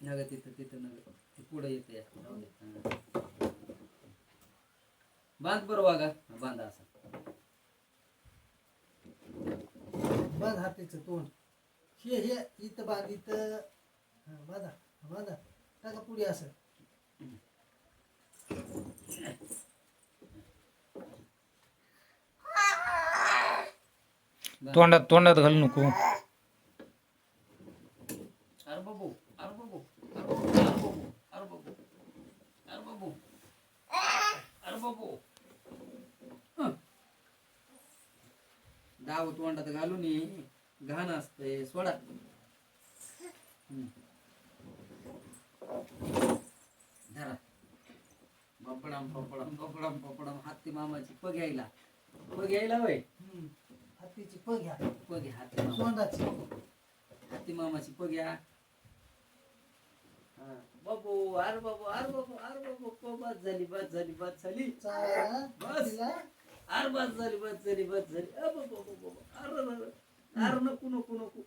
नग तिथं तिथं नग पुढे येते बांध बरं वागा बांधा असा बांध हातीचं तोंड हे इथं बांध इथं बांधा बांधा टाका पुढे असं तोंडात तोंडात घालू नको. अरे बाबू अरे बाबू अरे बाबू अरे बाबू अरे बाबू अरे बाबू दाव तोंडात घालून घाण असते सोडा धरा पपडम पपडम पपडम पपडम हत्ती मामाची पग यायला वय हातीची पग घ्या पग घ्या हत्ती मामा तोंडाची हत्ती मामाची पग घ्या बाबू अरे बाबू अरे बाबू अरे बाबू बस झाली बस झाली बस झाली चालेल बस अरे बस झाली बस झाली बस झाली अरे नको नको नको